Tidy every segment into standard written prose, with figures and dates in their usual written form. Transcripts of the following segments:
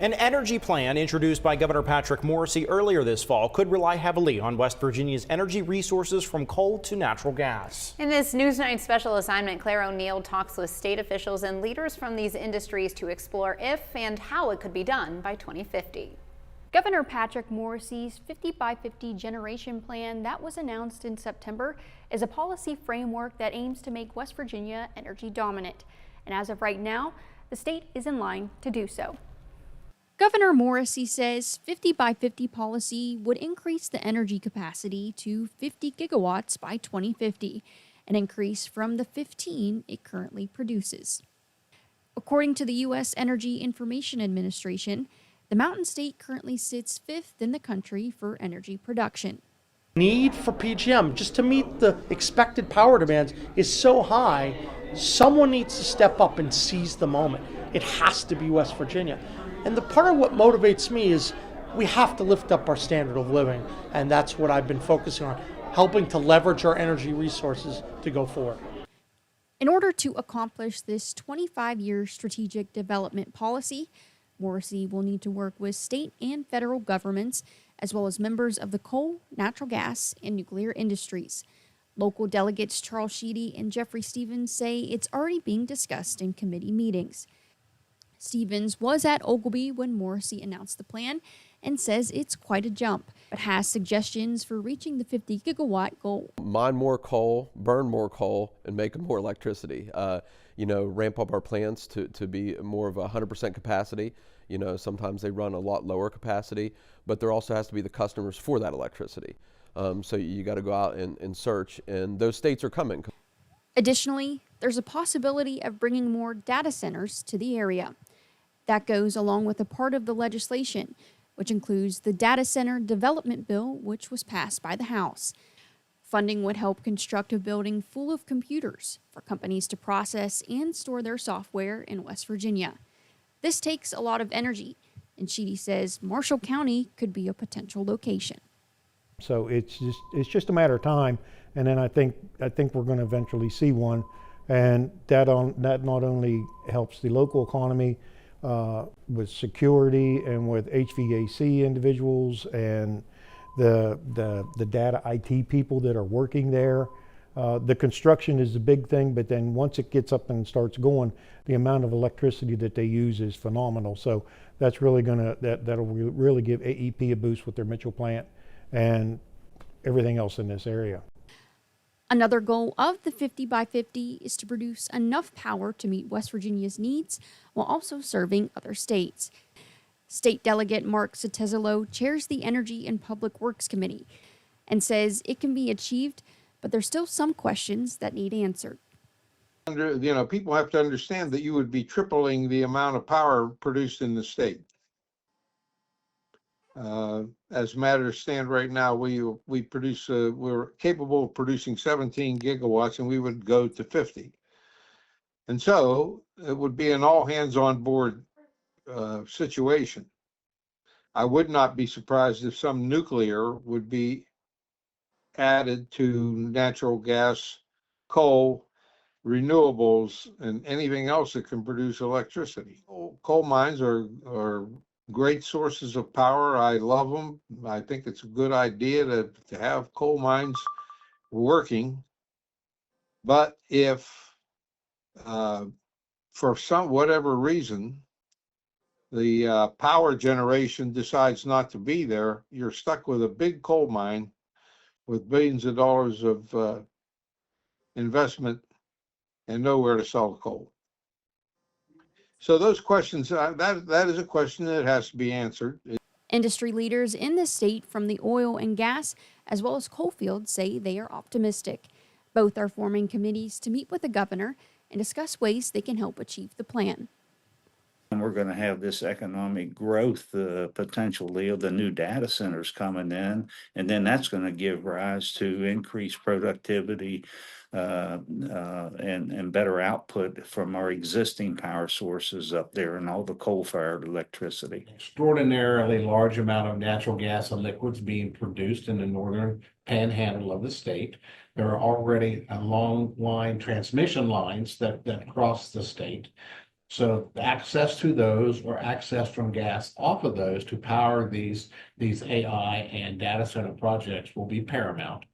An energy plan introduced by Governor Patrick Morrisey earlier this fall could rely heavily on West Virginia's energy resources from coal to natural gas. In this News 9 special assignment, Claire O'Neill talks with state officials and leaders from these industries to explore if and how it could be done by 2050. Governor Patrick Morrisey's 50 by 50 generation plan that was announced in September is a policy framework that aims to make West Virginia energy dominant. And as of right now, the state is in line to do so. Governor Morrisey says 50 by 50 policy would increase the energy capacity to 50 gigawatts by 2050, an increase from the 15 it currently produces. According to the U.S. Energy Information Administration, the Mountain State currently sits 5th in the country for energy production. Need for PJM just to meet the expected power demands is so high, someone needs to step up and seize the moment. It has to be West Virginia. And the part of what motivates me is we have to lift up our standard of living, and that's what I've been focusing on, helping to leverage our energy resources to go forward. In order to accomplish this 25-year strategic development policy, Morrisey will need to work with state and federal governments, as well as members of the coal, natural gas, and nuclear industries. Local delegates Charles Sheedy and Jeffrey Stevens say it's already being discussed in committee meetings. Stevens was at Oglebay when Morrisey announced the plan and says it's quite a jump, but has suggestions for reaching the 50 gigawatt goal. Mine more coal, burn more coal, and make more electricity. Ramp up our plants to be more of 100% capacity. Sometimes they run a lot lower capacity, but there also has to be the customers for that electricity. So you got to go out and search, and those states are coming. Additionally, there's a possibility of bringing more data centers to the area. That goes along with a part of the legislation, which includes the Data Center Development Bill, which was passed by the House. Funding would help construct a building full of computers for companies to process and store their software in West Virginia. This takes a lot of energy, and Sheedy says Marshall County could be a potential location. So it's just a matter of time, and then I think we're going to eventually see one, and that not only helps the local economy with security and with HVAC individuals and the data IT people that are working there. The construction is the big thing, but then once it gets up and starts going, the amount of electricity that they use is phenomenal. So that's really that'll really give AEP a boost with their Mitchell plant and everything else in this area. Another goal of the 50 by 50 is to produce enough power to meet West Virginia's needs while also serving other states. State Delegate Mark Sotezelo chairs the Energy and Public Works Committee and says it can be achieved, but there's still some questions that need answered. People have to understand that you would be tripling the amount of power produced in the state. As matters stand right now, we produce we're capable of producing 17 gigawatts, and we would go to 50. And so it would be an all hands on board situation. I would not be surprised if some nuclear would be added to natural gas, coal, renewables, and anything else that can produce electricity. Coal mines are great sources of power. I love them. I think it's a good idea to have coal mines working. But if for whatever reason the power generation decides not to be there, you're stuck with a big coal mine with billions of dollars of investment and nowhere to sell the coal. So those questions, that is a question that has to be answered. Industry leaders in the state from the oil and gas as well as coal fields say they are optimistic. Both are forming committees to meet with the governor and discuss ways they can help achieve the plan. And we're going to have this economic growth potentially of the new data centers coming in, and then that's going to give rise to increased productivity and better output from our existing power sources up there and all the coal-fired electricity. Extraordinarily large amount of natural gas and liquids being produced in the northern panhandle of the state. There are already long line transmission lines that cross the state. So access to those or access from gas off of those to power these AI and data center projects will be paramount.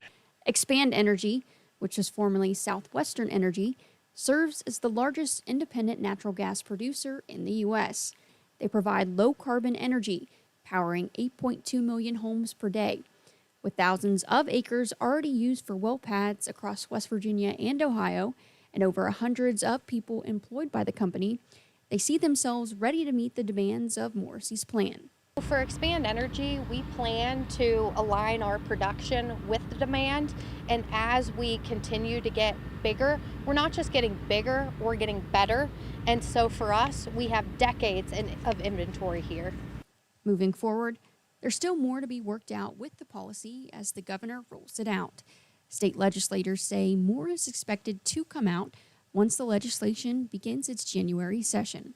Expand Energy, which was formerly Southwestern Energy, serves as the largest independent natural gas producer in the U.S. They provide low-carbon energy, powering 8.2 million homes per day. With thousands of acres already used for well pads across West Virginia and Ohio, and over hundreds of people employed by the company, they see themselves ready to meet the demands of Morrisey's plan. For Expand Energy, we plan to align our production with the demand, and as we continue to get bigger, we're not just getting bigger, we're getting better, and so for us, we have decades of inventory here. Moving forward, there's still more to be worked out with the policy as the governor rolls it out. State legislators say more is expected to come out once the legislation begins its January session.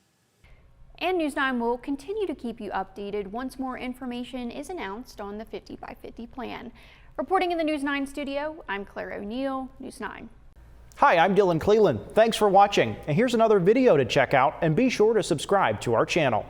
And News 9 will continue to keep you updated once more information is announced on the 50 by 50 plan. Reporting in the News 9 studio, I'm Claire O'Neill, News 9. Hi, I'm Dylan Cleland. Thanks for watching. And here's another video to check out, and be sure to subscribe to our channel.